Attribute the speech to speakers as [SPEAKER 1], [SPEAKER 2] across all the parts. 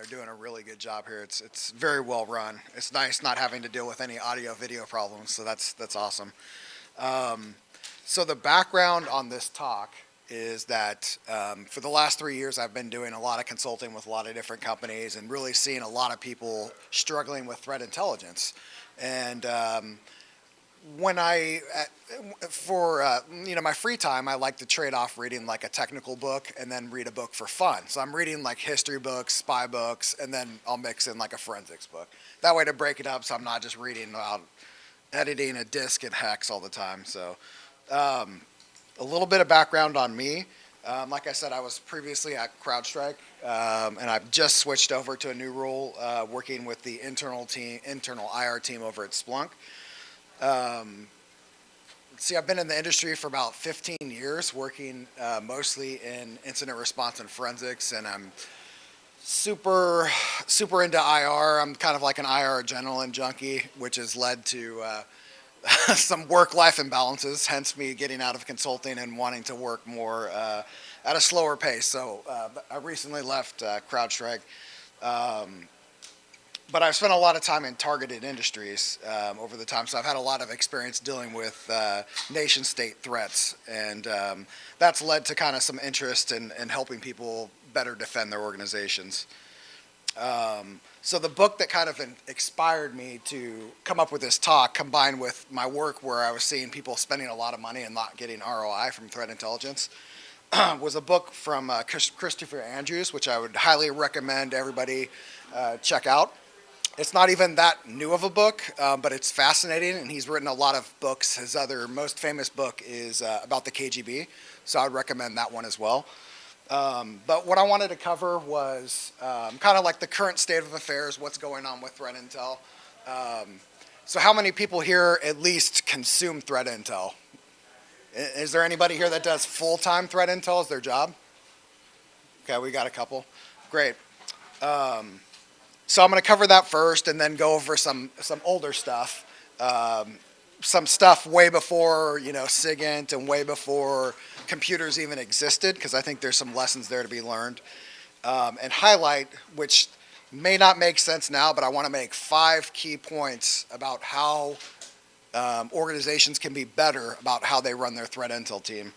[SPEAKER 1] doing a really good job here. It's very well run. It's nice not having to deal with any audio video problems, so that's awesome. So the background on this talk is that for the last 3 years I've been doing a lot of consulting with a lot of different companies and really seeing a lot of people struggling with threat intelligence. And when for my free time, I like to trade off reading like a technical book and then read a book for fun. So I'm reading like history books, spy books, and then I'll mix in like a forensics book. That way to break it up so I'm not just reading about editing a disk in hex all the time. So a little bit of background on me. Like I said, I was previously at CrowdStrike, and I've just switched over to a new role working with the internal IR team over at Splunk. I've been in the industry for about 15 years, working mostly in incident response and forensics, and I'm super into IR. I'm kind of like an IR adrenaline junkie, which has led to some work-life imbalances, hence me getting out of consulting and wanting to work more at a slower pace. So I recently left CrowdStrike. But I've spent a lot of time in targeted industries over the time, so I've had a lot of experience dealing with nation-state threats, and that's led to kind of some interest in helping people better defend their organizations. So the book that kind of inspired me to come up with this talk, combined with my work where I was seeing people spending a lot of money and not getting ROI from threat intelligence, was a book from Christopher Andrews, which I would highly recommend everybody check out. It's not even that new of a book, but it's fascinating, and he's written a lot of books. His other most famous book is about the KGB, so I'd recommend that one as well. But what I wanted to cover was kind of like the current state of affairs, what's going on with threat intel. So how many people here at least consume threat intel? Is there anybody here that does full-time threat intel as their job? Okay, we got a couple. Great. So I'm going to cover that first and then go over some older stuff, some stuff way before SIGINT and way before computers even existed, because I think there's some lessons there to be learned, and highlight, which may not make sense now, but I want to make 5 key points about how organizations can be better about how they run their threat intel team.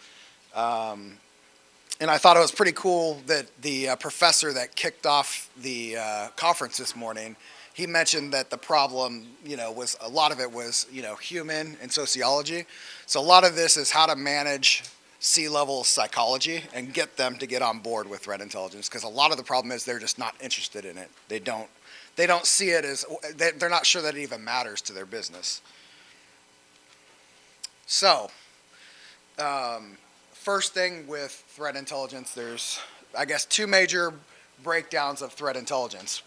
[SPEAKER 1] And I thought it was pretty cool that the professor that kicked off the conference this morning, he mentioned that the problem, was a lot of it was, human and sociology. So a lot of this is how to manage C-level psychology and get them to get on board with threat intelligence, because a lot of the problem is they're just not interested in it. They don't see it as, they're not sure that it even matters to their business. So, first thing with threat intelligence, there's, I guess, 2 major breakdowns of threat intelligence.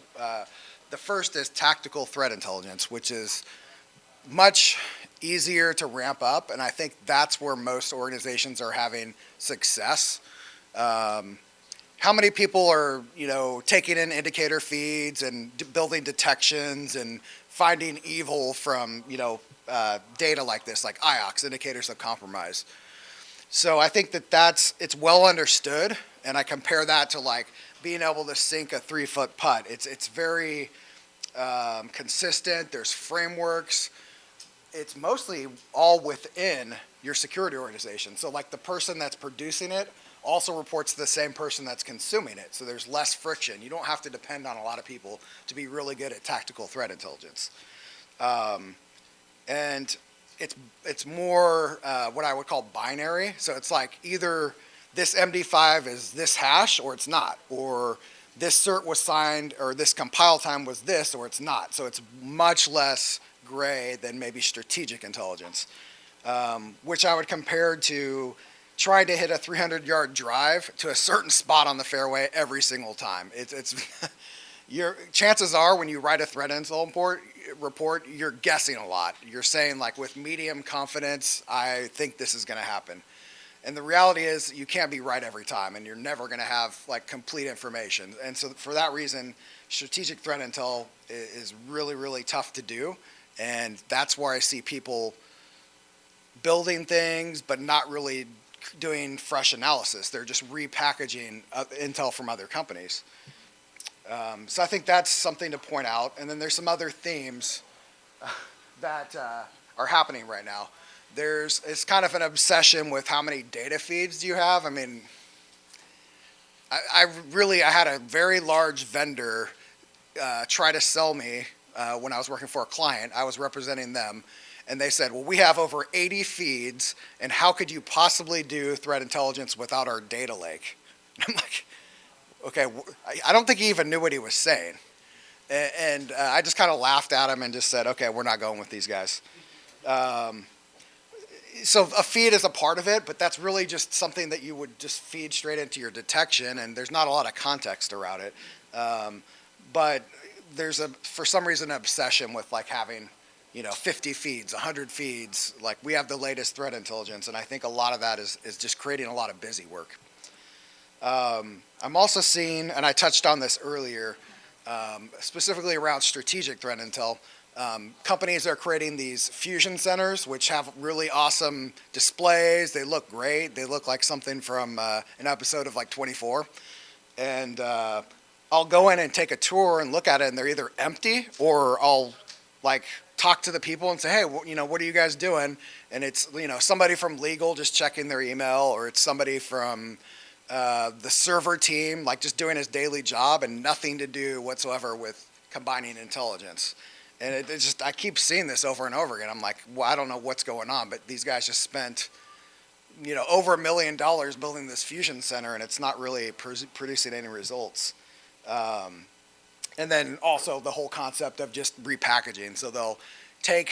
[SPEAKER 1] The first is tactical threat intelligence, which is much easier to ramp up, and I think that's where most organizations are having success. How many people are, taking in indicator feeds and building detections and finding evil from, data like this, like IOCs, indicators of compromise? So I think it's well understood, and I compare that to like being able to sink a 3-foot putt. It's very consistent. There's frameworks. It's mostly all within your security organization. So like the person that's producing it also reports to the same person that's consuming it. So there's less friction. You don't have to depend on a lot of people to be really good at tactical threat intelligence. And it's more what I would call binary. So it's like either this MD5 is this hash or it's not, or this cert was signed or this compile time was this or it's not. So it's much less gray than maybe strategic intelligence, which I would compare to trying to hit a 300-yard drive to a certain spot on the fairway every single time. It's your chances are when you write a threat intel report, you're guessing a lot. You're saying like with medium confidence, I think this is going to happen. And the reality is you can't be right every time, and you're never going to have like complete information. And so for that reason, strategic threat intel is really, really tough to do. And that's where I see people building things, but not really doing fresh analysis. They're just repackaging intel from other companies. So I think that's something to point out. And then there's some other themes that are happening right now. It's kind of an obsession with how many data feeds do you have. I mean, I had a very large vendor try to sell me when I was working for a client. I was representing them, and they said, well, we have over 80 feeds, and how could you possibly do threat intelligence without our data lake? I'm like, okay, I don't think he even knew what he was saying. And I just kind of laughed at him and just said, okay, we're not going with these guys. So a feed is a part of it, but that's really just something that you would just feed straight into your detection, and there's not a lot of context around it. But there's for some reason, an obsession with like having, 50 feeds, 100 feeds. Like we have the latest threat intelligence, and I think a lot of that is just creating a lot of busy work. I'm also seeing, and I touched on this earlier, specifically around strategic threat intel. Companies are creating these fusion centers, which have really awesome displays. They look great. They look like something from an episode of like 24. And I'll go in and take a tour and look at it, and they're either empty, or I'll like talk to the people and say, hey, what are you guys doing? And it's, somebody from legal just checking their email, or it's somebody from the server team, like just doing his daily job and nothing to do whatsoever with combining intelligence. And I keep seeing this over and over again. I'm like, well, I don't know what's going on, but these guys just spent, over $1 million building this fusion center, and it's not really producing any results. And then also the whole concept of just repackaging. So they'll take,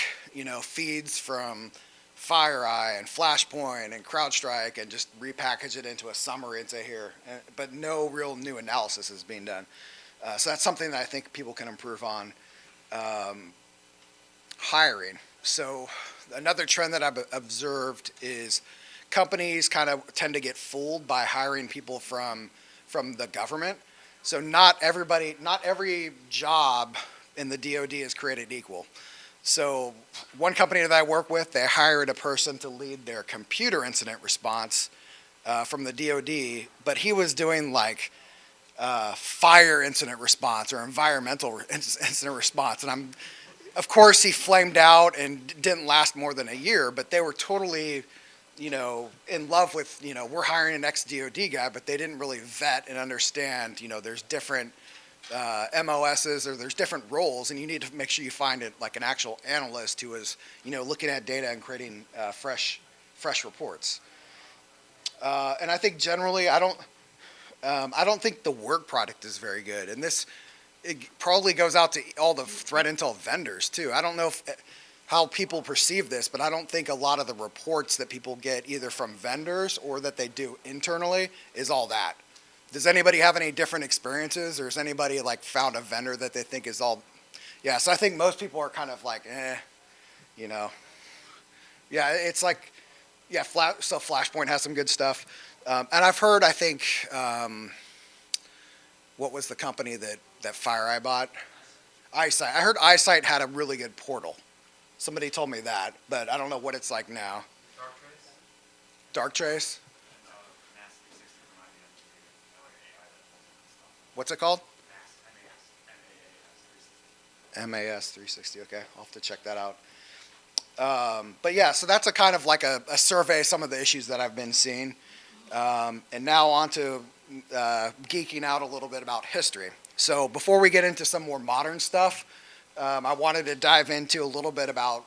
[SPEAKER 1] feeds from FireEye and Flashpoint and CrowdStrike and just repackage it into a summary and say here, but no real new analysis is being done. So that's something that I think people can improve on. Hiring. So another trend that I've observed is companies kind of tend to get fooled by hiring people from the government. So not every job in the DoD is created equal. So one company that I work with, they hired a person to lead their computer incident response from the DoD, but he was doing like fire incident response or environmental incident response. And of course, he flamed out and didn't last more than a year, but they were totally, in love with, we're hiring an ex-DoD guy, but they didn't really vet and understand, there's different MOSs, or there's different roles, and you need to make sure you find it like an actual analyst who is, looking at data and creating fresh reports. And I think generally, I don't think the work product is very good, and it probably goes out to all the threat intel vendors too. I don't know how people perceive this, but I don't think a lot of the reports that people get either from vendors or that they do internally is all that. Does anybody have any different experiences, or has anybody like found a vendor that they think is all? Yeah, so I think most people are kind of like, Yeah, it's like, yeah, so Flashpoint has some good stuff. And I've heard, I think, what was the company that FireEye bought? Eyesight. I heard Eyesight had a really good portal. Somebody told me that, but I don't know what it's like now. Darktrace? What's it called? MAS 360. Okay, I'll have to check that out. But yeah, so that's a kind of like a survey of some of the issues that I've been seeing. And now on to geeking out a little bit about history. So before we get into some more modern stuff, I wanted to dive into a little bit about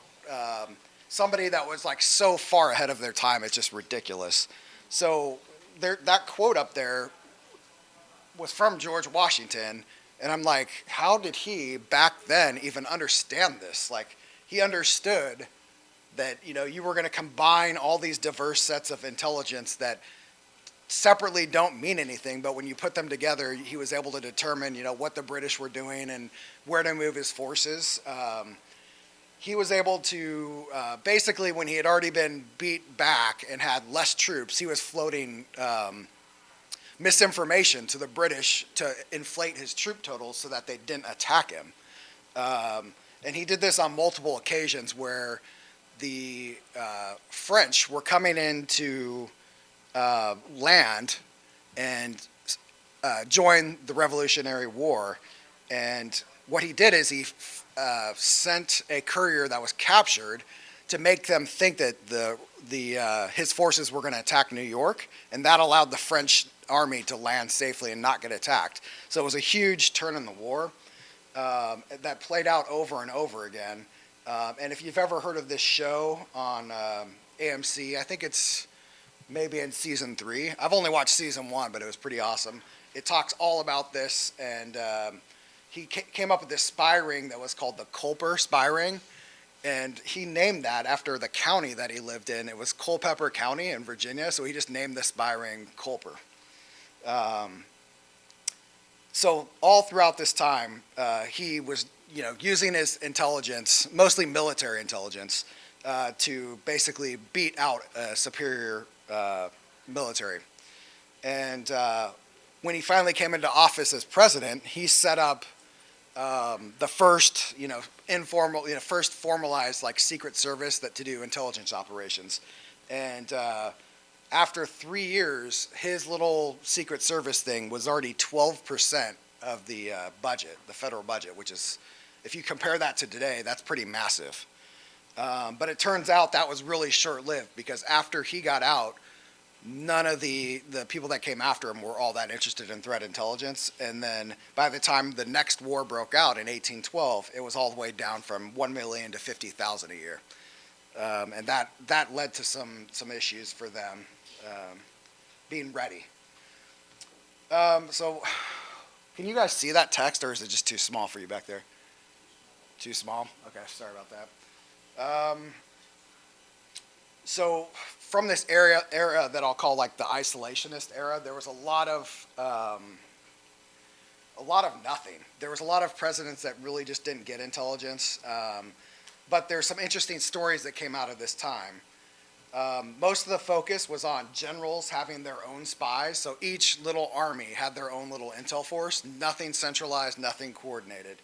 [SPEAKER 1] somebody that was like so far ahead of their time, it's just ridiculous. So that quote up there was from George Washington, and I'm like, how did he back then even understand this? Like, he understood that, you were going to combine all these diverse sets of intelligence that separately don't mean anything, but when you put them together, he was able to determine, what the British were doing and where to move his forces. He was able to, basically, when he had already been beat back and had less troops, he was floating misinformation to the British to inflate his troop totals so that they didn't attack him. And he did this on multiple occasions where the French were coming into land, and join the Revolutionary War. And what he did is he sent a courier that was captured to make them think that his forces were going to attack New York, and that allowed the French army to land safely and not get attacked. So it was a huge turn in the war that played out over and over again. And if you've ever heard of this show on AMC, I think it's maybe in season 3. I've only watched season 1, but it was pretty awesome. It talks all about this, and he came up with this spy ring that was called the Culper spy ring, and he named that after the county that he lived in. It was Culpeper County in Virginia, so he just named the spy ring Culper. So all throughout this time, he was, using his intelligence, mostly military intelligence, to basically beat out a superior military. And when he finally came into office as president, he set up the first, first formalized Secret Service to do intelligence operations. And after 3 years, his little Secret Service thing was already 12% of the budget, the federal budget, which is, if you compare that to today, that's pretty massive. But it turns out that was really short-lived, because after he got out, none of the people that came after him were all that interested in threat intelligence. And then by the time the next war broke out in 1812, it was all the way down from 1 million to 50,000 a year. And that led to some issues for them being ready. So can you guys see that text, or is it just too small for you back there? Too small? Okay, sorry about that. So from this era that I'll call the isolationist era, there was a lot of nothing. There was a lot of presidents that really just didn't get intelligence. But there's some interesting stories that came out of this time. Most of the focus was on generals having their own spies. So each little army had their own little intel force, nothing centralized, nothing coordinated.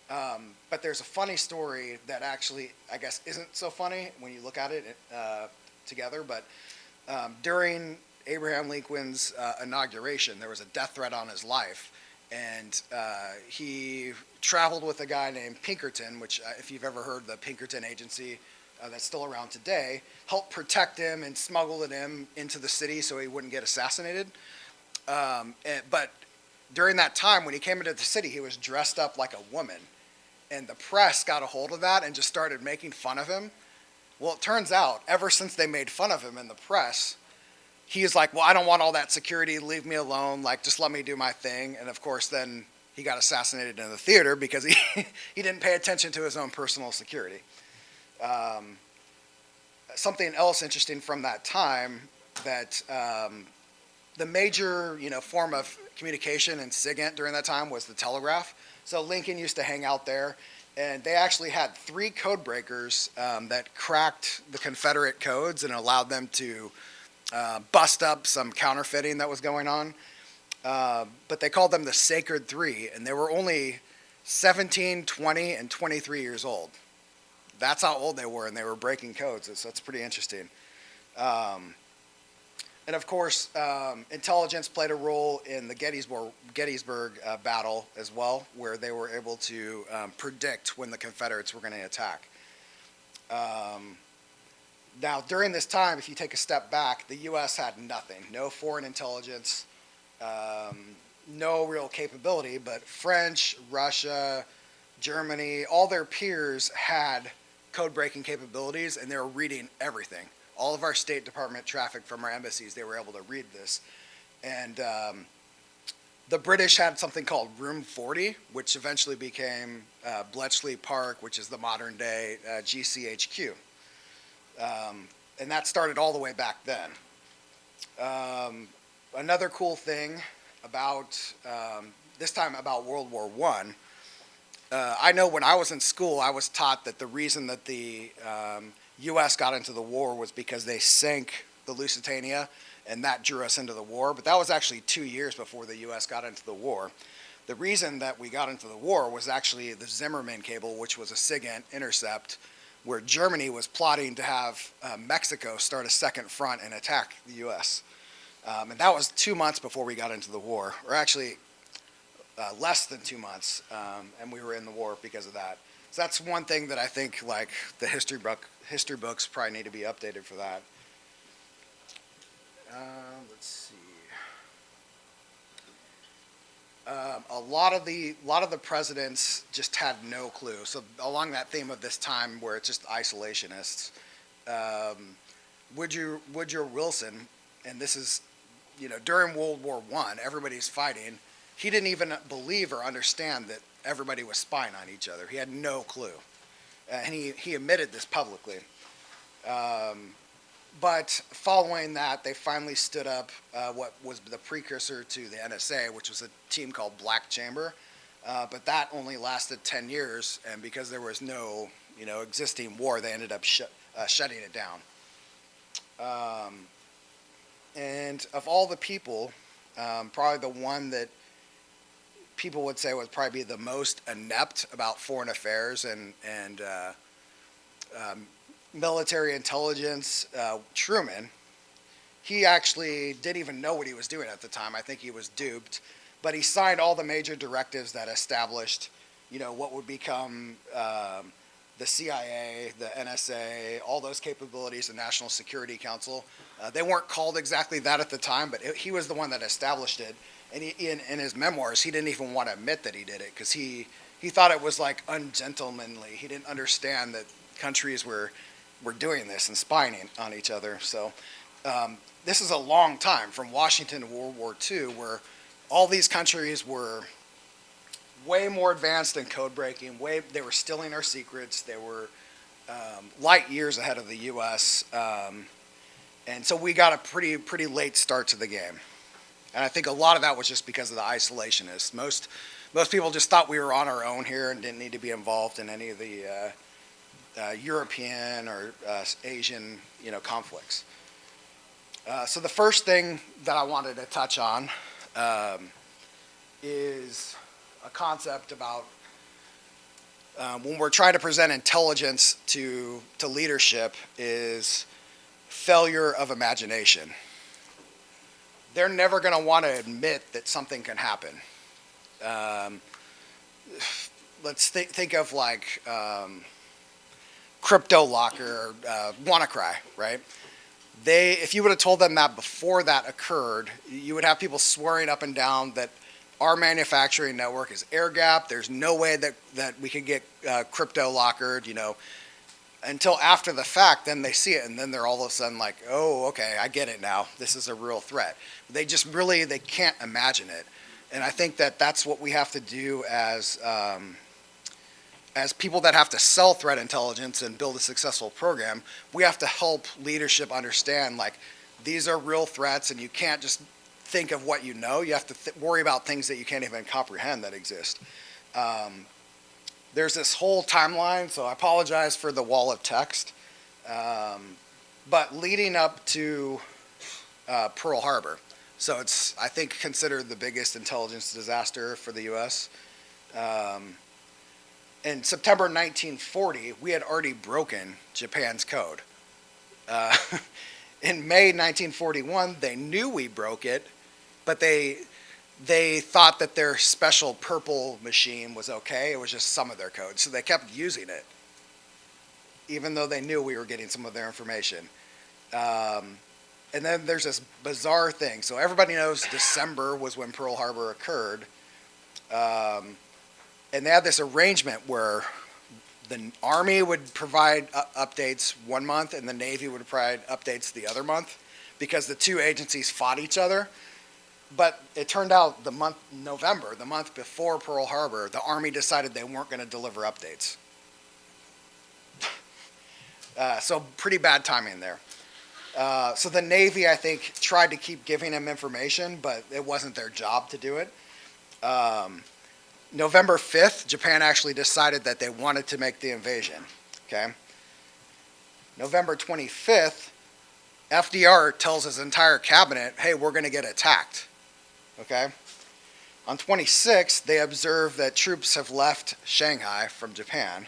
[SPEAKER 1] But there's a funny story that actually, I guess, isn't so funny when you look at it together. But during Abraham Lincoln's inauguration, there was a death threat on his life. And he traveled with a guy named Pinkerton, which, if you've ever heard the Pinkerton Agency, that's still around today, helped protect him and smuggled him into the city so he wouldn't get assassinated. But during that time, when he came into the city, he was dressed up like a woman. And the press got a hold of that and just started making fun of him. Well, it turns out, ever since they made fun of him in the press, he's like, well, I don't want all that security, leave me alone, just let me do my thing. And of course, then he got assassinated in the theater because he didn't pay attention to his own personal security. Something else interesting from that time, that the major form of communication in SIGINT during that time was the telegraph. So Lincoln used to hang out there, and they actually had 3 code breakers that cracked the Confederate codes and allowed them to bust up some counterfeiting that was going on. But they called them the Sacred 3, and they were only 17, 20, and 23 years old. That's how old they were, and they were breaking codes, so that's pretty interesting. And of course, intelligence played a role in the Gettysburg battle as well, where they were able to predict when the Confederates were going to attack. Now, during this time, if you take a step back, the U.S. had nothing, no foreign intelligence, no real capability, but French, Russia, Germany, all their peers had code-breaking capabilities, and they were reading everything. All of our State Department traffic from our embassies, they were able to read this. And the British had something called Room 40, which eventually became Bletchley Park, which is the modern-day GCHQ. And that started all the way back then. Another cool thing about, this time about World War I, I know when I was in school, I was taught that the reason that the U.S. got into the war was because they sank the Lusitania, and that drew us into the war. But that was actually 2 years before the U.S. got into the war. The reason that we got into the war was actually the Zimmerman cable, which was a SIGINT intercept, where Germany was plotting to have Mexico start a second front and attack the U.S. And that was 2 months before we got into the war, or actually less than 2 months, and we were in the war because of that. So that's one thing that I think like the history books probably need to be updated for that. Let's see. A lot of the presidents just had no clue. So along that theme of this time where it's just isolationists, Woodrow Wilson, and this is, during World War I, everybody's fighting. He didn't even believe or understand that everybody was spying on each other. He had no clue, and he admitted this publicly. But following that, they finally stood up what was the precursor to the NSA, which was a team called Black Chamber. But that only lasted 10 years, and because there was no, existing war, they ended up shutting it down. And of all the people, probably the one that people would say would probably be the most inept about foreign affairs and military intelligence, Truman. He actually didn't even know what he was doing at the time. I think he was duped, but he signed all the major directives that established, what would become the CIA, the NSA, all those capabilities, the National Security Council. They weren't called exactly that at the time, but he was the one that established it. And in his memoirs, he didn't even want to admit that he did it because he thought it was like ungentlemanly. He didn't understand that countries were doing this and spying on each other. So this is a long time from Washington to World War II, where all these countries were way more advanced in code breaking. They were stealing our secrets. They were light years ahead of the U.S. And so we got a pretty late start to the game. And I think a lot of that was just because of the isolationists. Most people just thought we were on our own here and didn't need to be involved in any of the European or Asian, conflicts. So the first thing that I wanted to touch on is a concept about when we're trying to present intelligence to leadership is failure of imagination. They're never going to want to admit that something can happen. Let's think of like Crypto Locker or WannaCry, right? If you would have told them that before that occurred, you would have people swearing up and down that our manufacturing network is air-gapped. There's no way that we could get crypto lockered, until after the fact. Then they see it, and then they're all of a sudden like, oh, okay, I get it now. This is a real threat. They can't imagine it. And I think that that's what we have to do as people that have to sell threat intelligence and build a successful program. We have to help leadership understand, like, these are real threats, and you can't just think of what you know. You have to worry about things that you can't even comprehend that exist. There's this whole timeline, so I apologize for the wall of text. But leading up to Pearl Harbor, so it's, I think, considered the biggest intelligence disaster for the U.S. In September 1940, we had already broken Japan's code. In May 1941, they knew we broke it, but they thought that their special purple machine was okay. It was just some of their code, so they kept using it, even though they knew we were getting some of their information. And then there's this bizarre thing. So everybody knows December was when Pearl Harbor occurred. And they had this arrangement where the Army would provide updates one month and the Navy would provide updates the other month, because the two agencies fought each other. But it turned out November, the month before Pearl Harbor, the Army decided they weren't going to deliver updates. So pretty bad timing there. So the Navy, I think, tried to keep giving them information, but it wasn't their job to do it. November 5th, Japan actually decided that they wanted to make the invasion. Okay. November 25th, FDR tells his entire cabinet, hey, we're going to get attacked. Okay. On 26th, they observe that troops have left Shanghai from Japan.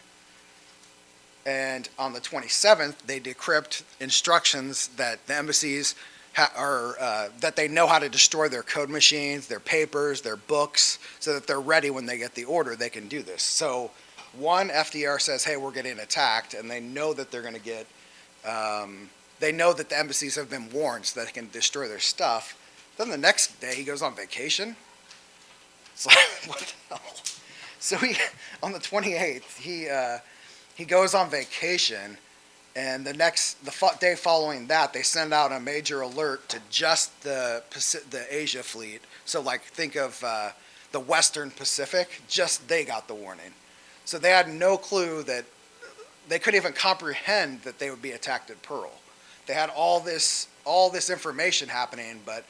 [SPEAKER 1] And on the 27th, they decrypt instructions that the embassies that they know how to destroy their code machines, their papers, their books, so that they're ready when they get the order, they can do this. So one, FDR says, hey, we're getting attacked, and they know that they're going to get, they know that the embassies have been warned so that they can destroy their stuff. Then the next day he goes on vacation. It's like, what the hell? So on the 28th, he goes on vacation. And the day following that, they send out a major alert to just the Asia fleet. So like think of the Western Pacific, just they got the warning. So they had no clue that, they couldn't even comprehend that they would be attacked at Pearl. They had all this information happening, but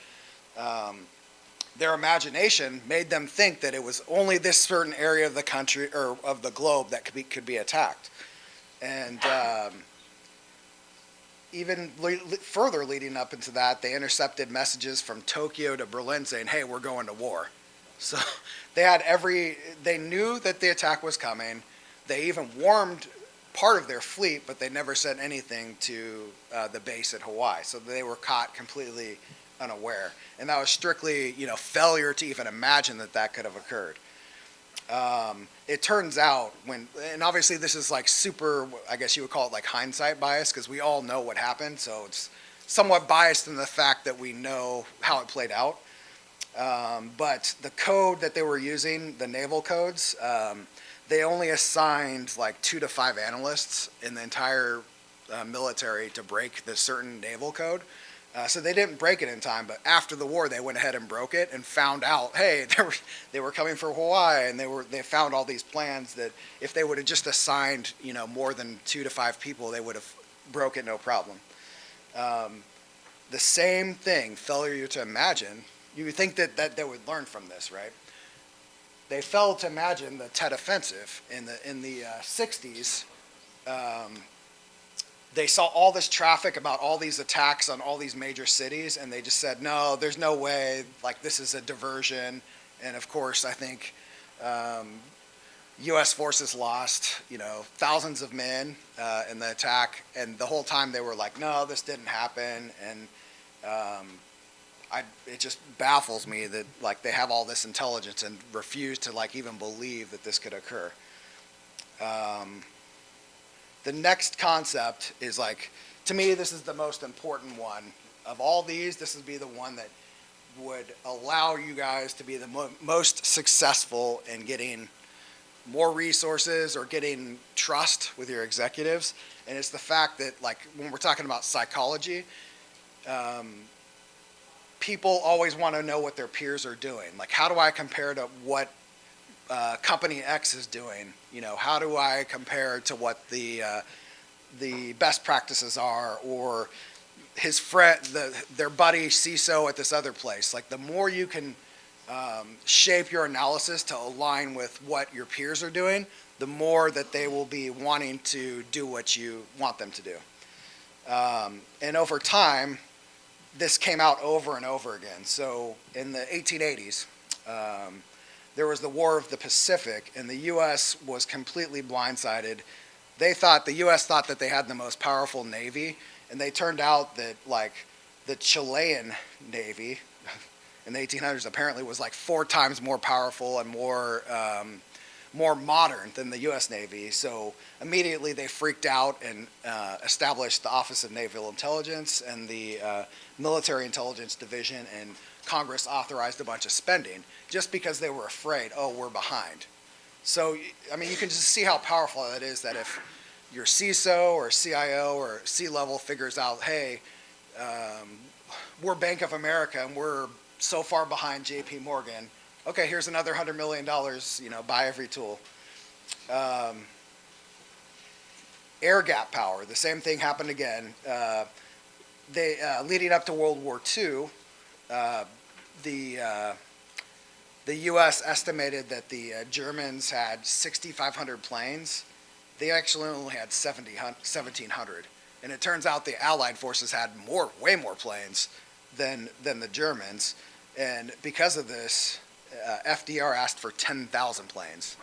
[SPEAKER 1] their imagination made them think that it was only this certain area of the country or of the globe that could be attacked. And even further leading up into that, they intercepted messages from Tokyo to Berlin saying, hey, we're going to war. So they knew that the attack was coming. They even warned part of their fleet, but they never said anything to the base at Hawaii. So they were caught completely unaware. And that was strictly, failure to even imagine that could have occurred. It turns out and obviously this is like super, I guess you would call it like hindsight bias, because we all know what happened, so it's somewhat biased in the fact that we know how it played out. But the code that they were using, the naval codes, they only assigned like 2 to 5 analysts in the entire military to break the certain naval code. So they didn't break it in time, but after the war, they went ahead and broke it and found out, hey, they were coming for Hawaii, and they found all these plans that if they would have just assigned, more than 2 to 5 people, they would have broke it no problem. The same thing, failure to imagine. You would think that they would learn from this, right? They failed to imagine the Tet Offensive in the 60s. They saw all this traffic about all these attacks on all these major cities, and they just said, no, there's no way, like this is a diversion. And of course, I think U.S. forces lost, thousands of men in the attack, and the whole time they were like, no, this didn't happen. And it just baffles me that like they have all this intelligence and refuse to like even believe that this could occur. The next concept is like, to me, this is the most important one. Of all these, this would be the one that would allow you guys to be the most successful in getting more resources or getting trust with your executives. And it's the fact that like when we're talking about psychology, people always want to know what their peers are doing. Like, how do I compare to what company X is doing? How do I compare to what the best practices are, or his friend, their buddy CISO at this other place? Like, the more you can shape your analysis to align with what your peers are doing, the more that they will be wanting to do what you want them to do. And over time, this came out over and over again. So in the 1880s, there was the War of the Pacific, and the U.S. was completely blindsided. The U.S. thought that they had the most powerful Navy, and they turned out that like the Chilean Navy in the 1800s apparently was like 4 times more powerful and more modern than the U.S. Navy. So immediately they freaked out and established the Office of Naval Intelligence and the Military Intelligence Division, and Congress authorized a bunch of spending just because they were afraid, oh, we're behind. So, I mean, you can just see how powerful that is, that if your CISO or CIO or C-level figures out, hey, we're Bank of America and we're so far behind JP Morgan, okay, here's another $100 million, buy every tool. Air gap power, the same thing happened again. Leading up to World War II, the U.S. estimated that the Germans had 6,500 planes. They actually only had 1,700. And it turns out the Allied forces had way more planes than the Germans. And because of this, FDR asked for 10,000 planes.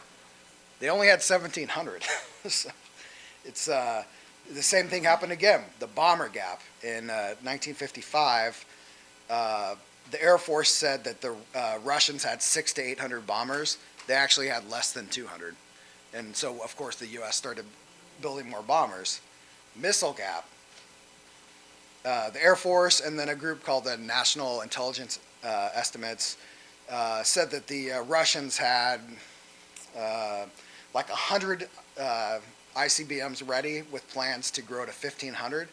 [SPEAKER 1] They only had 1,700. So it's the same thing happened again. The bomber gap in 1955. The Air Force said that the Russians had 600 to 800 bombers. They actually had less than 200. And so, of course, the U.S. started building more bombers. Missile gap. The Air Force and then a group called the National Intelligence Estimates said that the Russians had like 100 ICBMs ready with plans to grow to 1,500.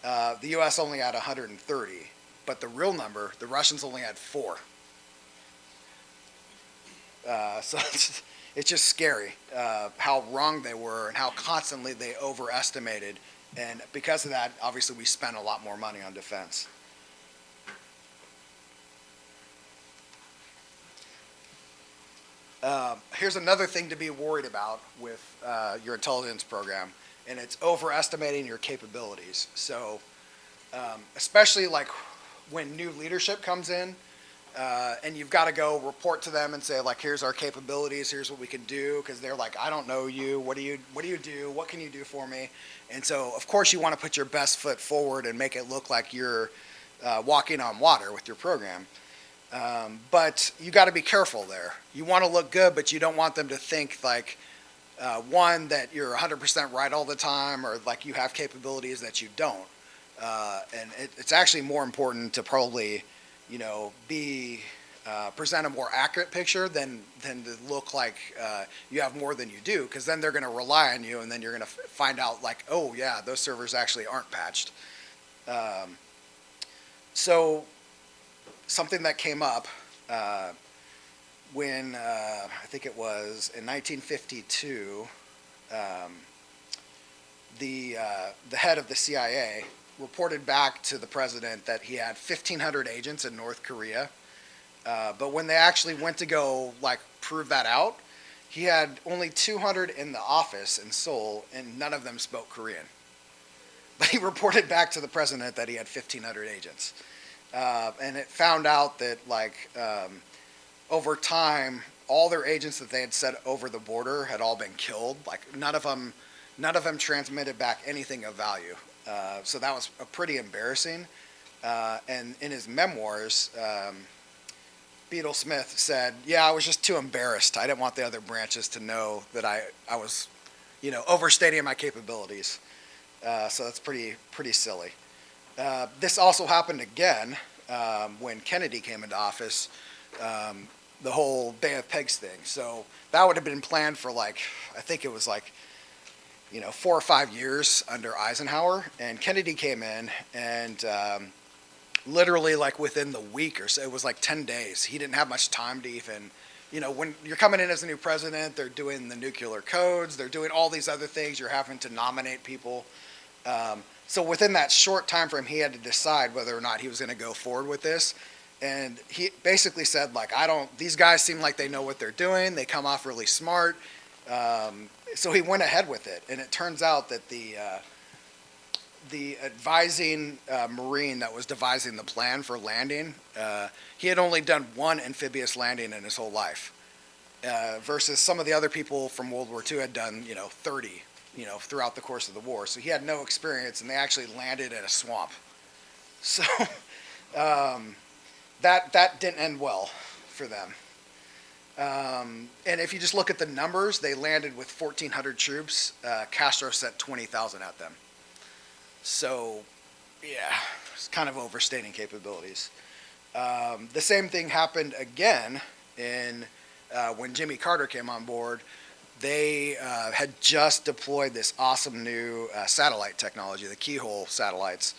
[SPEAKER 1] The U.S. only had 130. But the real number, the Russians only had 4. So it's just scary how wrong they were and how constantly they overestimated. And because of that, obviously, we spent a lot more money on defense. Here's another thing to be worried about with your intelligence program, and it's overestimating your capabilities. So especially like when new leadership comes in, and you've got to go report to them and say, like, here's our capabilities, here's what we can do, because they're like, I don't know you, what do you do, what can you do for me? And so, of course, you want to put your best foot forward and make it look like you're walking on water with your program. But you got to be careful there. You want to look good, but you don't want them to think like, one, that you're 100% right all the time, or like you have capabilities that you don't. And it's actually more important to probably, present a more accurate picture than to look like you have more than you do, because then they're going to rely on you, and then you're going to find out like, oh yeah, those servers actually aren't patched. So something that came up when I think it was in 1952, the head of the CIA reported back to the president that he had 1,500 agents in North Korea. But when they actually went to go like prove that out, he had only 200 in the office in Seoul, and none of them spoke Korean. But he reported back to the president that he had 1,500 agents. And it found out that like over time, all their agents that they had sent over the border had all been killed. Like none of them transmitted back anything of value. So that was pretty embarrassing. And in his memoirs, Beadle Smith said, yeah, I was just too embarrassed. I didn't want the other branches to know that I was, overstating my capabilities. So that's pretty silly. This also happened again when Kennedy came into office, the whole Bay of Pigs thing. So that would have been planned for like, I think it was like, 4 or 5 years under Eisenhower. And Kennedy came in and literally like within the week or so, it was like 10 days. He didn't have much time to even, when you're coming in as a new president, they're doing the nuclear codes, they're doing all these other things, you're having to nominate people. So within that short time frame, he had to decide whether or not he was going to go forward with this. And he basically said, like, these guys seem like they know what they're doing. They come off really smart. So he went ahead with it. And it turns out that the advising Marine that was devising the plan for landing, he had only done one amphibious landing in his whole life, versus some of the other people from World War II had done, 30. Throughout the course of the war. So he had no experience, and they actually landed in a swamp. So that didn't end well for them. And if you just look at the numbers, they landed with 1,400 troops. Castro sent 20,000 at them. So, yeah, it's kind of overstating capabilities. The same thing happened again when Jimmy Carter came on board. They had just deployed this awesome new satellite technology, the keyhole satellites.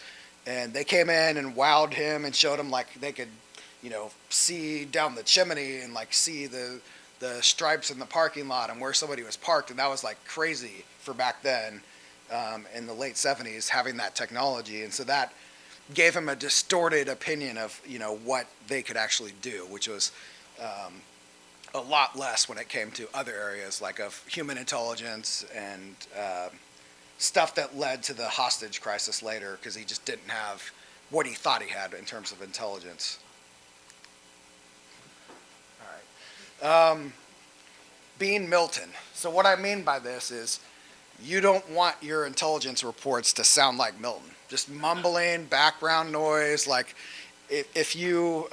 [SPEAKER 1] And they came in and wowed him and showed him like they could, see down the chimney and like see the stripes in the parking lot and where somebody was parked. And that was like crazy for back then in the late 70s having that technology. And so that gave him a distorted opinion of, what they could actually do, which was a lot less when it came to other areas like of human intelligence and stuff that led to the hostage crisis later, because he just didn't have what he thought he had in terms of intelligence. All right. Being Milton. So what I mean by this is you don't want your intelligence reports to sound like Milton. Just mumbling, background noise, like if you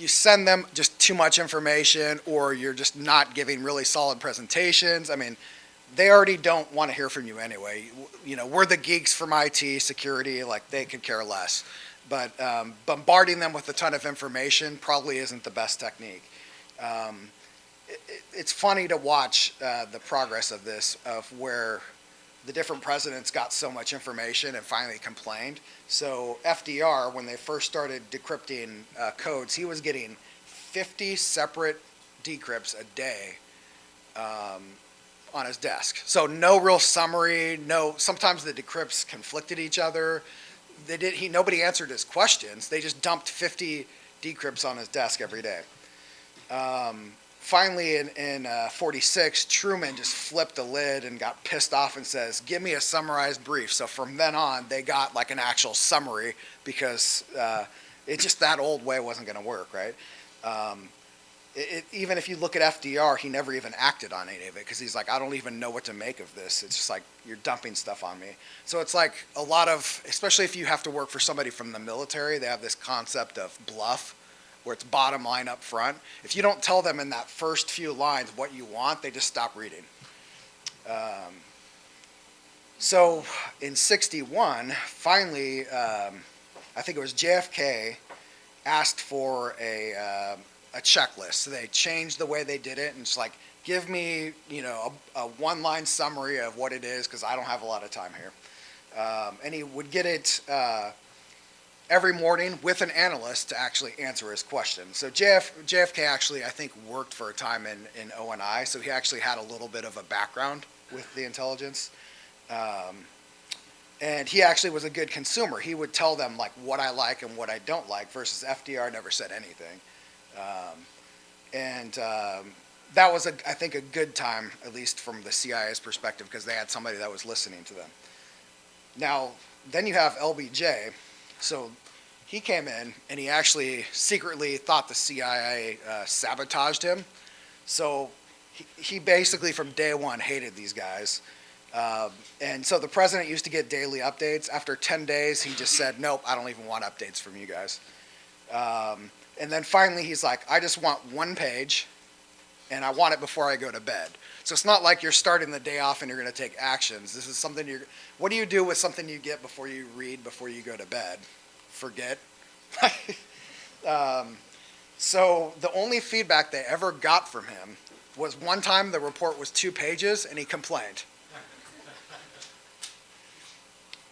[SPEAKER 1] send them just too much information, or you're just not giving really solid presentations, I mean, they already don't want to hear from you anyway. You know, we're the geeks from IT security, like they could care less. But bombarding them with a ton of information probably isn't the best technique. It's funny to watch the progress of this, of where the different presidents got so much information and finally complained. So FDR, when they first started decrypting codes, he was getting 50 separate decrypts a day on his desk. So no real summary. Sometimes the decrypts conflicted each other. Nobody answered his questions. They just dumped 50 decrypts on his desk every day. Finally, in 46, Truman just flipped the lid and got pissed off and says, "Give me a summarized brief." So from then on, they got like an actual summary, because it just, that old way wasn't going to work, right? Even if you look at FDR, he never even acted on any of it, because he's like, I don't even know what to make of this. It's just like, you're dumping stuff on me. So it's like a lot of, especially if you have to work for somebody from the military, they have this concept of bluff, where it's bottom line up front. If you don't tell them in that first few lines what you want, they just stop reading. So in 61, finally, I think it was JFK asked for a checklist. So they changed the way they did it, and it's like, give me, you know, a one-line summary of what it is, because I don't have a lot of time here. And he would get it every morning with an analyst to actually answer his question. So JFK actually, I think, worked for a time in O&I, so he actually had a little bit of a background with the intelligence. And he actually was a good consumer. He would tell them like what I like and what I don't like, versus FDR never said anything. That was, I think, a good time, at least from the CIA's perspective, because they had somebody that was listening to them. Now, then you have LBJ. So he came in, and he actually secretly thought the CIA sabotaged him. So he basically, from day one, hated these guys. And so the president used to get daily updates. After 10 days, he just said, nope, I don't even want updates from you guys. And then finally, he's like, I just want one page, and I want it before I go to bed. So it's not like you're starting the day off and you're going to take actions. This is something what do you do with something you get before you read, before you go to bed? Forget. So the only feedback they ever got from him was one time the report was 2 pages and he complained.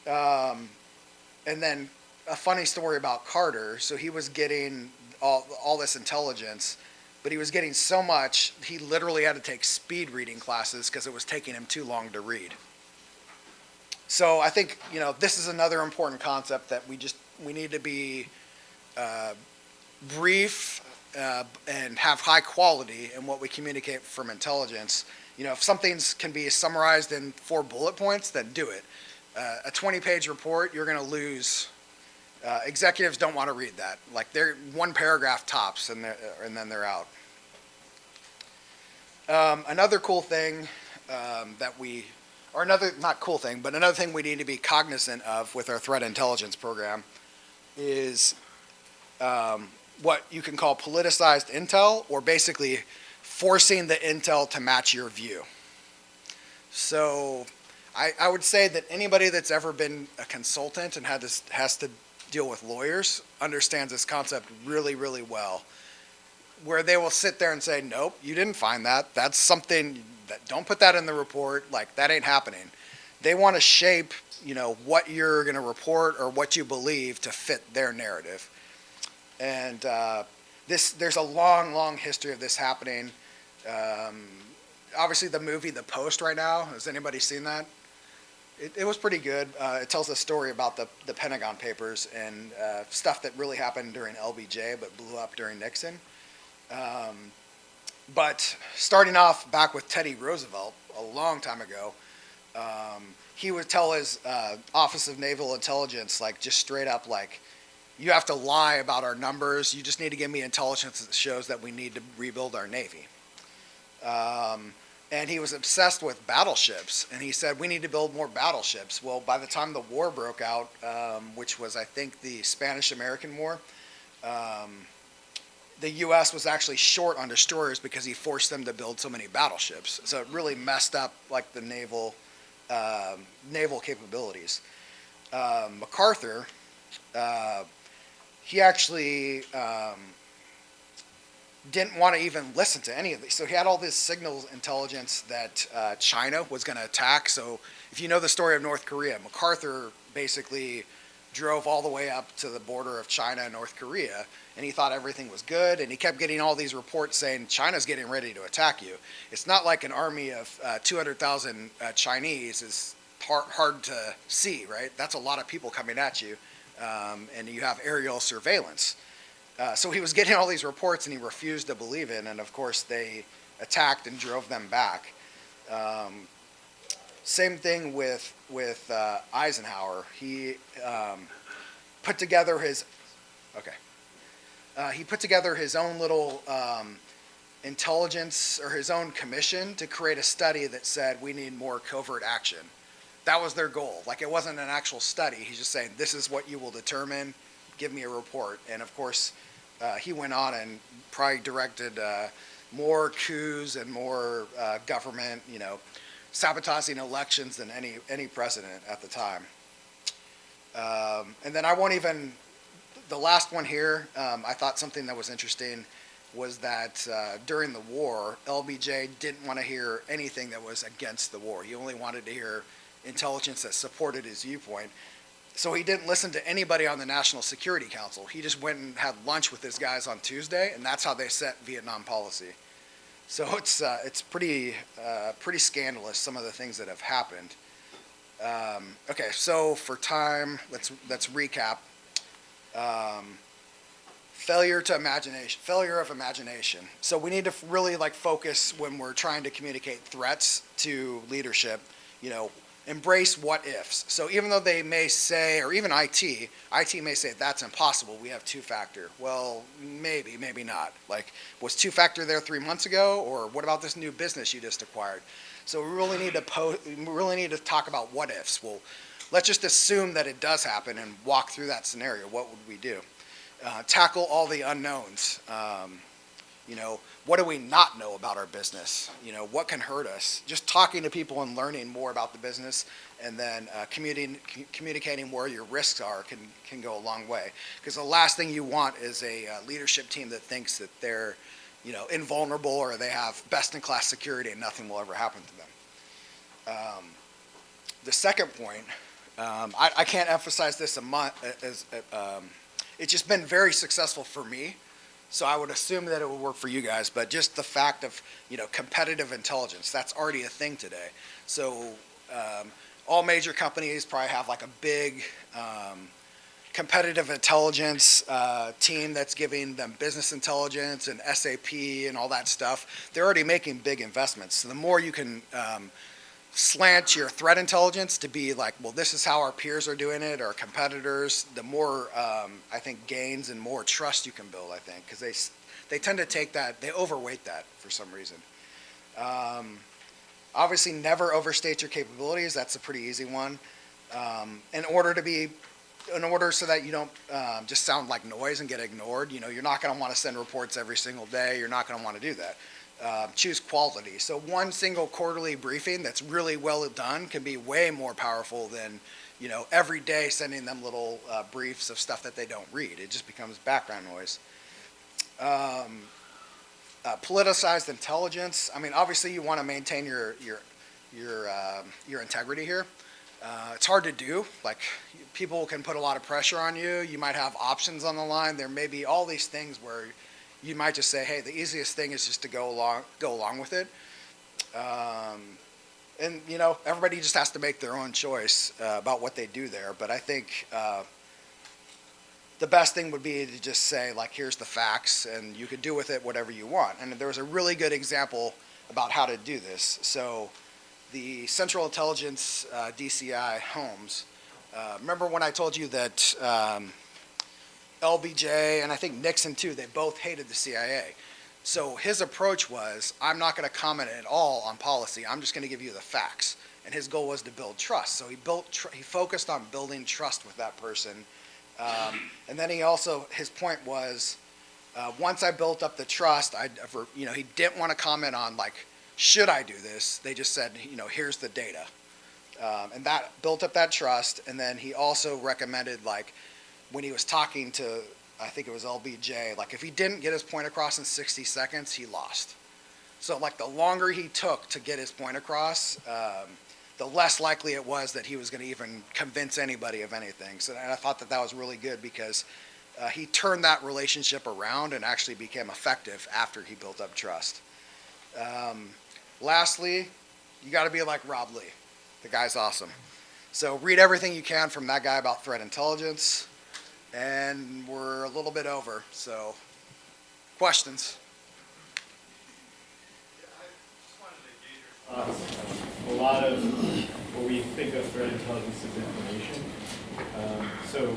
[SPEAKER 1] And then a funny story about Carter. So he was getting all this intelligence, but he was getting so much, he literally had to take speed reading classes because it was taking him too long to read. So I think, you know, this is another important concept, that we need to be brief and have high quality in what we communicate from intelligence. You know, if something can be summarized in 4 bullet points, then do it. A 20-page report, you're going to lose. Executives don't want to read that. Like, they're 1 paragraph tops, and then they're out. Another cool thing another thing we need to be cognizant of with our threat intelligence program is what you can call politicized intel, or basically forcing the intel to match your view. So I would say that anybody that's ever been a consultant and has to deal with lawyers understands this concept really, really well, where they will sit there and say, nope, you didn't find that. That's something don't put that in the report. Like, that ain't happening. They want to shape, you know, what you're going to report or what you believe to fit their narrative. And there's a long, long history of this happening. Obviously, the movie The Post right now, has anybody seen that? It was pretty good. It tells a story about the Pentagon Papers and stuff that really happened during LBJ but blew up during Nixon. But starting off back with Teddy Roosevelt a long time ago, he would tell his Office of Naval Intelligence, like, just straight up, like, you have to lie about our numbers. You just need to give me intelligence that shows that we need to rebuild our Navy. and he was obsessed with battleships, and he said, we need to build more battleships. Well, by the time the war broke out, which was, I think, the Spanish-American War, the U.S. was actually short on destroyers because he forced them to build so many battleships. So it really messed up like the naval capabilities. MacArthur, he actually didn't want to even listen to any of these. So he had all this signals intelligence that China was going to attack. So if you know the story of North Korea, MacArthur basically drove all the way up to the border of China and North Korea, and he thought everything was good, and he kept getting all these reports saying China's getting ready to attack you. It's not like an army of 200,000 Chinese is hard to see, right? That's a lot of people coming at you, and you have aerial surveillance. So he was getting all these reports, and he refused to believe it, and of course they attacked and drove them back. Same thing with Eisenhower. He put together his own little intelligence, or his own commission, to create a study that said we need more covert action. That was their goal. Like, it wasn't an actual study. He's just saying, this is what you will determine. Give me a report. And of course, he went on and probably directed more coups and more government, sabotaging elections than any president at the time. And then I won't even, the last one here, I thought something that was interesting was that during the war, LBJ didn't want to hear anything that was against the war. He only wanted to hear intelligence that supported his viewpoint. So he didn't listen to anybody on the National Security Council. He just went and had lunch with his guys on Tuesday, and that's how they set Vietnam policy. So it's pretty scandalous, some of the things that have happened. Okay, so for time, let's recap. Failure of imagination. So we need to really focus when we're trying to communicate threats to leadership. Embrace what ifs. So even though they may say, or even IT may say that's impossible, we have two-factor. Well, maybe not. Was two-factor there 3 months ago, or what about this new business you just acquired? So we really need to talk about what ifs. Well, let's just assume that it does happen and walk through that scenario. What would we do? Tackle all the unknowns. What do we not know about our business? What can hurt us? Just talking to people and learning more about the business, and then communicating where your risks are can go a long way. Because the last thing you want is a leadership team that thinks that they're invulnerable, or they have best-in-class security and nothing will ever happen to them. The second point, I can't emphasize this it's just been very successful for me. So I would assume that it would work for you guys, but just the fact of, competitive intelligence, that's already a thing today. So all major companies probably have a big competitive intelligence team that's giving them business intelligence and SAP and all that stuff. They're already making big investments. So the more you can slant your threat intelligence to be well, this is how our peers are doing it, or competitors, the more I think gains and more trust you can build, I think, because they tend to take that, they overweight that for some reason. Obviously, never overstate your capabilities. That's a pretty easy one. In order so that you don't just sound like noise and get ignored, you're not going to want to send reports every single day. You're not going to want to do that. Choose quality. So one single quarterly briefing that's really well done can be way more powerful than, every day sending them little briefs of stuff that they don't read. It just becomes background noise. Politicized intelligence. I mean, obviously you want to maintain your integrity here. It's hard to do. People can put a lot of pressure on you. You might have options on the line. There may be all these things where you might just say, hey, the easiest thing is just to go along with it. And, everybody just has to make their own choice about what they do there. But I think the best thing would be to just say, here's the facts, and you could do with it whatever you want. And there was a really good example about how to do this. So the Central Intelligence DCI Holmes, remember when I told you that LBJ, and I think Nixon too, they both hated the CIA. So his approach was, I'm not going to comment at all on policy. I'm just going to give you the facts. And his goal was to build trust. So he focused on building trust with that person. And then his point was, once I built up the trust, he didn't want to comment on like, should I do this? They just said, here's the data. And that built up that trust. And then he also recommended, like, when he was talking to, I think it was LBJ, like if he didn't get his point across in 60 seconds, he lost. So like the longer he took to get his point across, the less likely it was that he was going to even convince anybody of anything. So and I thought that was really good because he turned that relationship around and actually became effective after he built up trust. Lastly, you got to be like Rob Lee. The guy's awesome. So read everything you can from that guy about threat intelligence. And we're a little bit over, so questions?
[SPEAKER 2] Yeah, I just wanted to gauge your thoughts. A lot of what we think of threat intelligence is information. So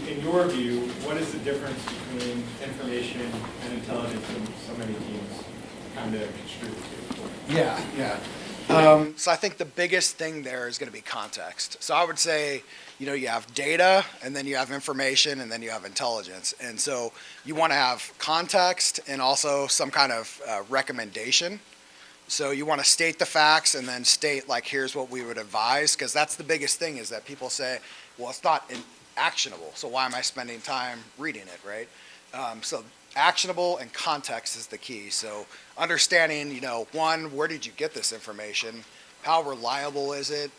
[SPEAKER 2] in your view, what is the difference between information and intelligence in so many teams kind of construe the two?
[SPEAKER 1] Yeah. So I think the biggest thing there is going to be context. So I would say, you have data, and then you have information, and then you have intelligence. And so you want to have context and also some kind of recommendation. So you want to state the facts and then state, like, here's what we would advise, because that's the biggest thing is that people say, well, it's not actionable, so why am I spending time reading it, right? So actionable and context is the key. So understanding, one, where did you get this information? How reliable is it?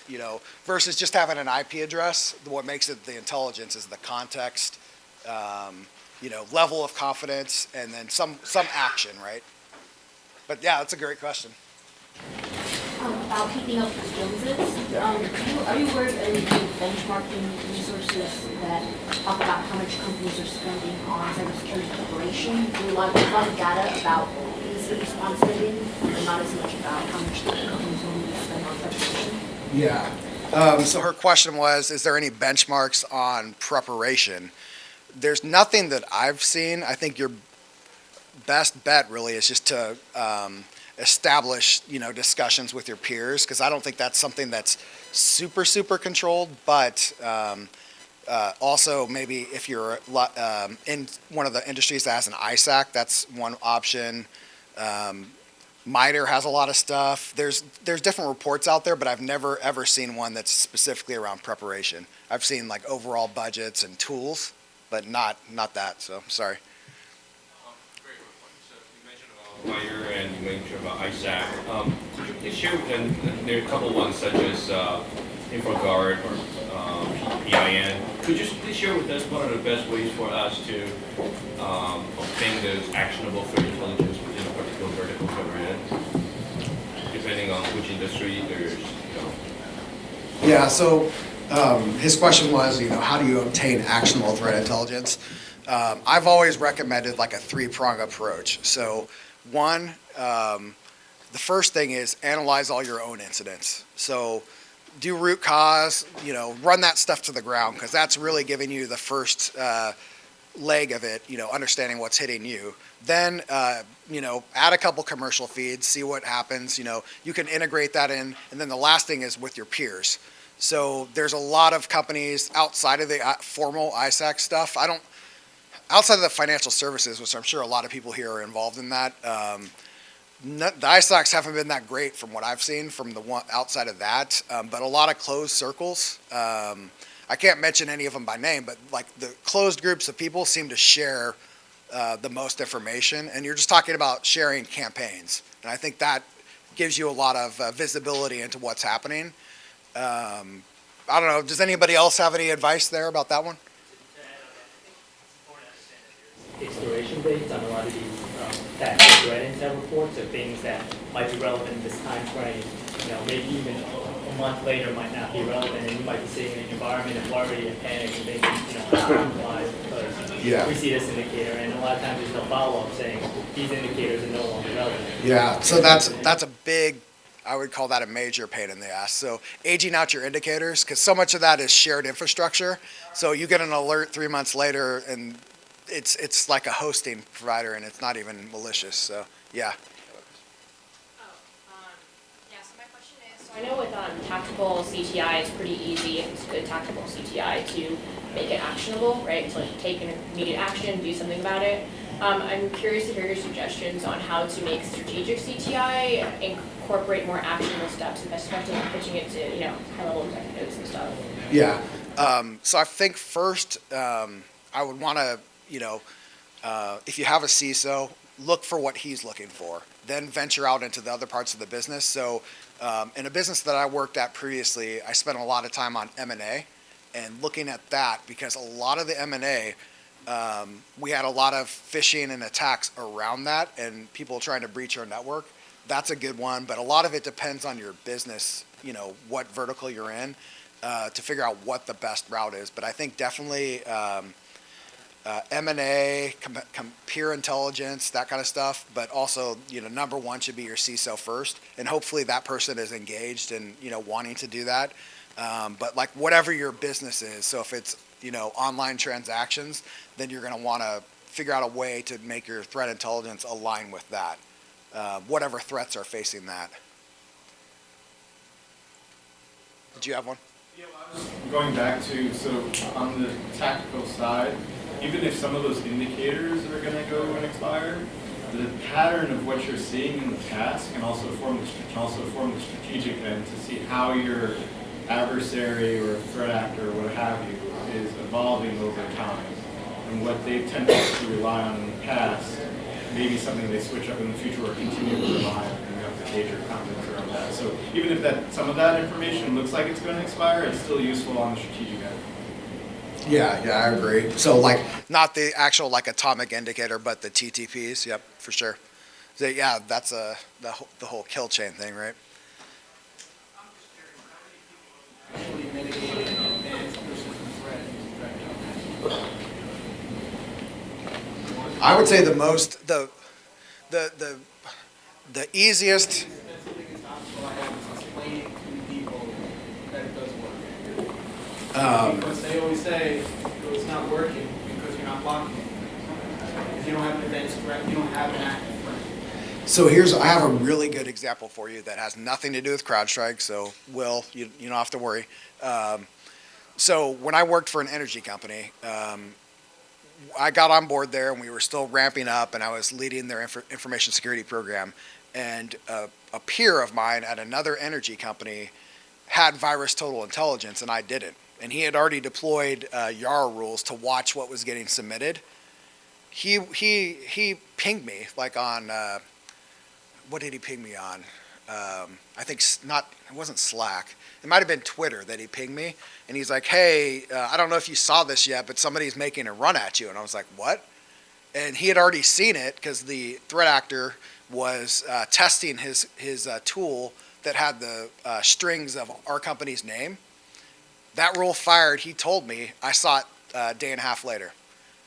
[SPEAKER 1] Versus just having an IP address. What makes it the intelligence is the context, level of confidence, and then some action, right? But yeah, that's a great question.
[SPEAKER 3] About keeping up with Joneses, are you aware of any benchmarking resources that talk about how much companies are spending on cybersecurity preparation? Do a lot of data about incident response rating, and not as much about how much the companies will need to spend on preparation?
[SPEAKER 1] Yeah. So her question was, is there any benchmarks on preparation? There's nothing that I've seen. I think your best bet really is just to establish, discussions with your peers, because I don't think that's something that's super controlled, but also maybe if you're in one of the industries that has an ISAC, that's one option. MITRE has a lot of stuff. There's different reports out there, but I've never ever seen one that's specifically around preparation. I've seen like overall budgets and tools, but not that, so sorry.
[SPEAKER 4] Very quick one. So you mentioned about MITRE and you mentioned about ISAC. Could you please share, and there are a couple of ones such as InfoGuard or PIN. Could you please share with us what are the best ways for us to obtain those actionable threat intelligence within a particular vertical that we're in, depending on which industry there's,
[SPEAKER 1] Yeah, so his question was, how do you obtain actionable threat intelligence? I've always recommended like a three-prong approach. So one, the first thing is analyze all your own incidents. So do root cause, run that stuff to the ground, because that's really giving you the first leg of it, understanding what's hitting you. Then, add a couple commercial feeds, see what happens. You can integrate that in. And then the last thing is with your peers. So there's a lot of companies outside of the formal ISAC stuff. Outside of the financial services, which I'm sure a lot of people here are involved in that, the ISACs haven't been that great from what I've seen from the one outside of that, but a lot of closed circles. I can't mention any of them by name, but like the closed groups of people seem to share the most information, and you're just talking about sharing campaigns. And I think that gives you a lot of visibility into what's happening. I don't know, does anybody else have any advice there about that one?
[SPEAKER 5] Expiration dates on a lot of these threat intel reports are things that might be relevant in this time frame. Maybe even a month later might not be relevant, and you might be seeing an environment of worry and panic and thinking, compromise because we see this indicator, and a lot of times there's no follow-up saying these indicators are no longer relevant.
[SPEAKER 1] Yeah, so that's a big, I would call that a major pain in the ass. So aging out your indicators, because so much of that is shared infrastructure. So you get an alert 3 months later, and it's like a hosting provider, and it's not even malicious. So yeah.
[SPEAKER 6] Yeah, so my question is, so I know with tactical CTI, it's pretty easy, if it's good tactical CTI, to make it actionable, right? To like take an immediate action, do something about it. I'm curious to hear your suggestions on how to make strategic CTI incorporate more actionable steps, especially pitching it to, you know, high-level executives and stuff.
[SPEAKER 1] Yeah. So I think first, I would want to, if you have a CISO, look for what he's looking for. Then venture out into the other parts of the business. So in a business that I worked at previously, I spent a lot of time on M&A and looking at that, because a lot of the M&A, we had a lot of phishing and attacks around that and people trying to breach our network. That's a good one, but a lot of it depends on your business, what vertical you're in, to figure out what the best route is. But I think definitely M&A, peer intelligence, that kind of stuff. But also, number one should be your CISO first, and hopefully that person is engaged and wanting to do that. But like whatever your business is, so if it's online transactions, then you're going to want to figure out a way to make your threat intelligence align with that, whatever threats are facing that. Did you have one?
[SPEAKER 2] Yeah, well, I was going back to, so on the tactical side, even if some of those indicators are going to go and expire, the pattern of what you're seeing in the past can also form the strategic end to see how your adversary or threat actor or what have you is evolving over time. And what they've tended to rely on in the past, maybe something they switch up in the future or continue to rely on, and you have to gauge your confidence around that. So even if some of that information looks like it's going to expire, it's still useful on the strategic end.
[SPEAKER 1] Yeah, I agree. So like not the actual like atomic indicator, but the TTPs. Yep, for sure. So yeah, that's the whole kill chain thing, right?
[SPEAKER 7] Actually mitigating advanced persistent threat
[SPEAKER 1] I would say the easiest.
[SPEAKER 7] That's the biggest obstacle I have, is explaining to people that it does work. Because they always say, well, it's not working because you're not blocking it. If you don't have an advanced threat, you don't have an active threat.
[SPEAKER 1] So I have a really good example for you that has nothing to do with CrowdStrike. So Will, you don't have to worry. So when I worked for an energy company, I got on board there and we were still ramping up, and I was leading their information security program. And a peer of mine at another energy company had virus total intelligence, and I didn't. And he had already deployed YARA rules to watch what was getting submitted. He pinged me like on, what did he ping me on? I think it wasn't Slack. It might have been Twitter that he pinged me. And he's like, hey, I don't know if you saw this yet, but somebody's making a run at you. And I was like, what? And he had already seen it because the threat actor was testing his tool that had the strings of our company's name. That rule fired, he told me. I saw it a day and a half later.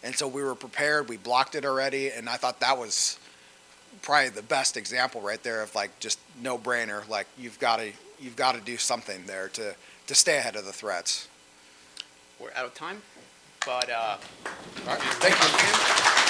[SPEAKER 1] And so we were prepared. We blocked it already. And I thought that was probably the best example right there of like just no brainer. Like you've got to do something there to stay ahead of the threats.
[SPEAKER 8] We're out of time, but
[SPEAKER 1] All right, thank you.